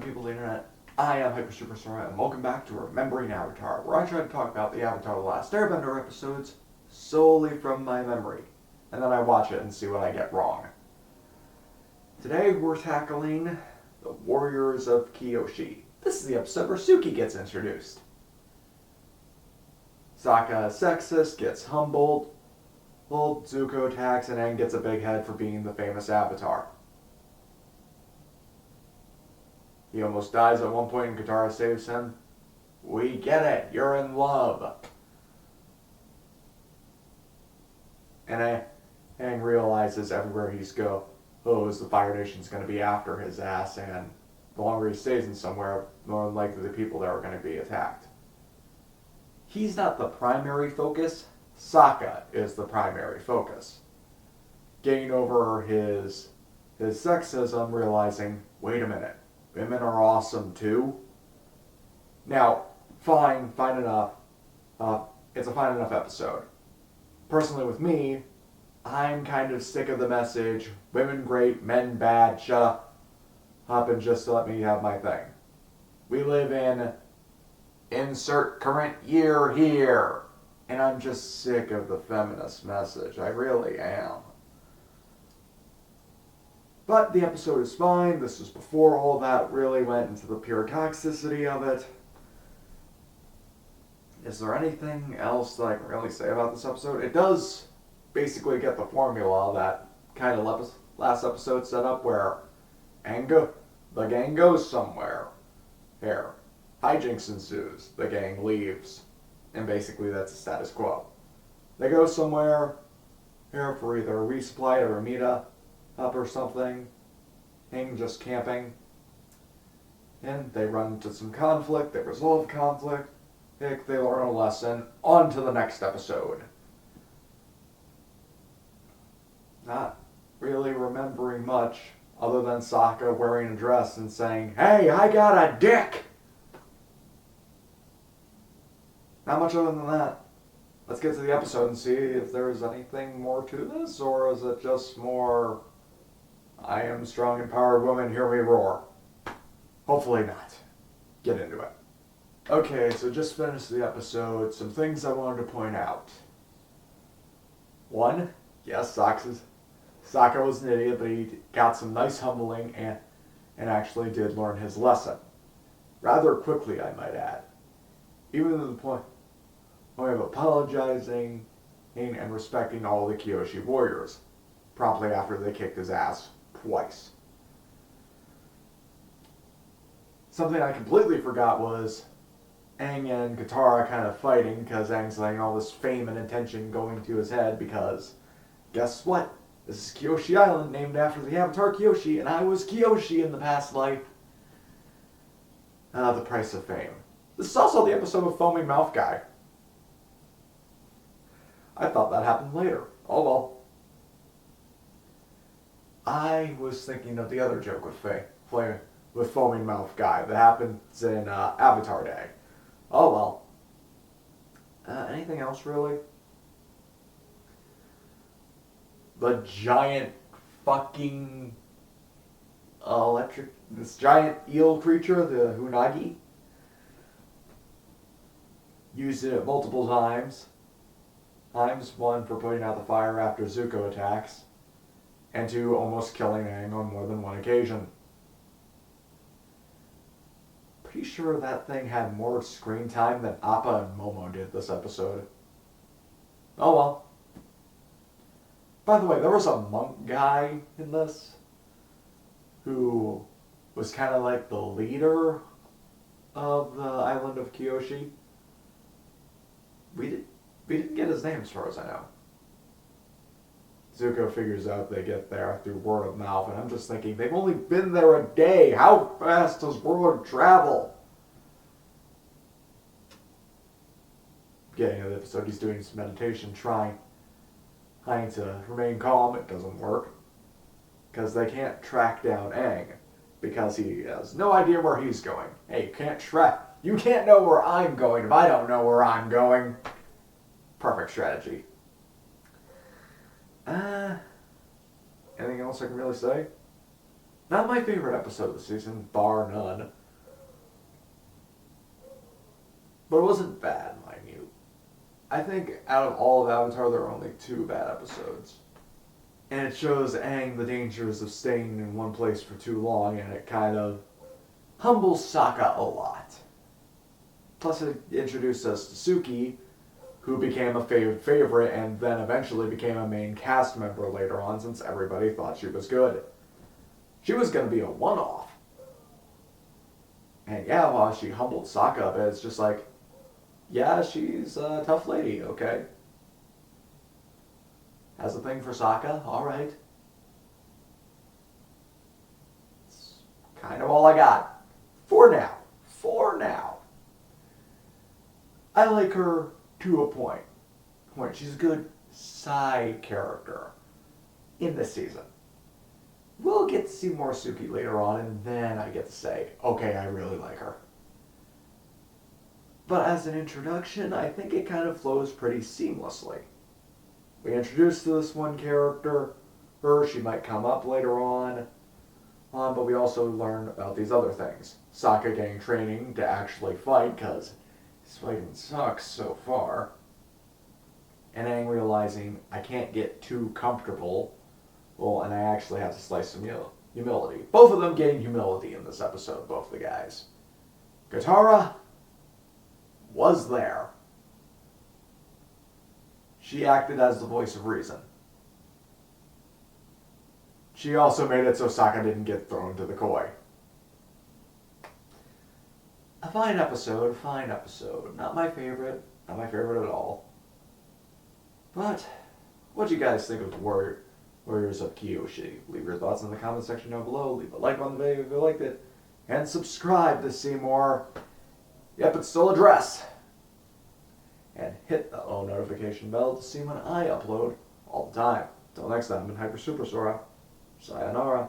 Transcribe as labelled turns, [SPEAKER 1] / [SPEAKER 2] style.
[SPEAKER 1] people of the internet. I am Hyper Superstar, and welcome back to Remembering Avatar, where I try to talk about the Avatar The Last Airbender episodes solely from my memory, and then I watch it and see what I get wrong. Today we're tackling the Warriors of Kyoshi. This is the episode where Suki gets introduced. Sokka, sexist, gets humbled. Old Zuko attacks, and Aang gets a big head for being the famous Avatar. He almost dies at one point and Katara saves him. We get it, you're in love. And Aang realizes everywhere he's goes, the Fire Nation's going to be after his ass, and the longer he stays in somewhere, the more likely the people there are going to be attacked. He's not the primary focus. Sokka is the primary focus. Getting over his sexism, realizing, wait a minute, women are awesome too. Now, fine enough. It's a fine enough episode. Personally, with me, I'm kind of sick of the message, women great, men bad, shut up and just let me have my thing. We live in insert current year here. And I'm just sick of the feminist message. I really am. But the episode is fine. This is before all that really went into the pure toxicity of it. Is there anything else that I can really say about this episode? It does basically get the formula that kind of last episode set up, where the gang goes somewhere. Here, hijinks ensues. The gang leaves. And basically that's the status quo. They go somewhere here for either a resupply or a meet up or something. Hang just camping. And they run into some conflict. They resolve conflict. They learn a lesson. On to the next episode. Not really remembering much other than Sokka wearing a dress and saying, "Hey, I got a dick!" Not much other than that. Let's get to the episode and see if there's anything more to this, or is it just more, I am strong, empowered woman, hear me roar. Hopefully not. Get into it. Okay, so just finished the episode. Some things I wanted to point out. One, yes, Sokka was an idiot, but he got some nice humbling and actually did learn his lesson. Rather quickly, I might add. Even to the point of apologizing and respecting all the Kyoshi warriors, promptly after they kicked his ass twice. Something I completely forgot was Aang and Katara kind of fighting, because Aang's letting all this fame and attention going to his head, because guess what? This is Kyoshi Island, named after the Avatar Kyoshi, and I was Kyoshi in the past life. The price of fame. This is also the episode of Foaming Mouth Guy. I thought that happened later. Oh well. I was thinking of the other joke with Foaming Mouth Guy that happens in Avatar Day. Oh well. Anything else really? The giant fucking this giant eel creature, the Hunagi. Used it multiple times. One for putting out the fire after Zuko attacks, and two, almost killing Aang on more than one occasion. Pretty sure that thing had more screen time than Appa and Momo did this episode. Oh well. By the way, there was a monk guy in this who was kind of like the leader of the island of Kyoshi. We didn't get his name as far as I know. Zuko figures out they get there through word of mouth, and I'm just thinking, they've only been there a day. How fast does word travel? Beginning of the episode, he's doing some meditation, trying to remain calm. It doesn't work, because they can't track down Aang, because he has no idea where he's going. Hey, you can't know where I'm going if I don't know where I'm going. Perfect strategy. Anything else I can really say? Not my favorite episode of the season, bar none. But it wasn't bad, mind you. I think out of all of Avatar, there are only 2 bad episodes. And it shows Aang the dangers of staying in one place for too long, and it kind of humbles Sokka a lot. Plus it introduced us to Suki, who became a favorite and then eventually became a main cast member later on since everybody thought she was good. She was going to be a one-off. And yeah, while she humbled Sokka a bit, it's just like, yeah, she's a tough lady, okay? Has a thing for Sokka, alright. It's kind of all I got. For now. For now. I like her to a point. She's a good side character in this season. We'll get to see more Suki later on, and then I get to say, okay, I really like her. But as an introduction, I think it kind of flows pretty seamlessly. We introduced to this one character, she might come up later on, but we also learn about these other things. Sokka getting training to actually fight, because his fighting sucks so far. And Aang realizing I can't get too comfortable. Well, and I actually have to slice some humility. Both of them getting humility in this episode, both the guys. Katara was there. She acted as the voice of reason. She also made it so Sokka didn't get thrown to the koi. A fine episode, fine episode. Not my favorite at all. But, what do you guys think of the Warriors of Kyoshi? Leave your thoughts in the comment section down below. Leave a like on the video if you liked it. And subscribe to see more. Yep, it's still a dress. And hit the little notification bell to see when I upload all the time. Till next time, I'm Hyper Super Sora. Sayonara.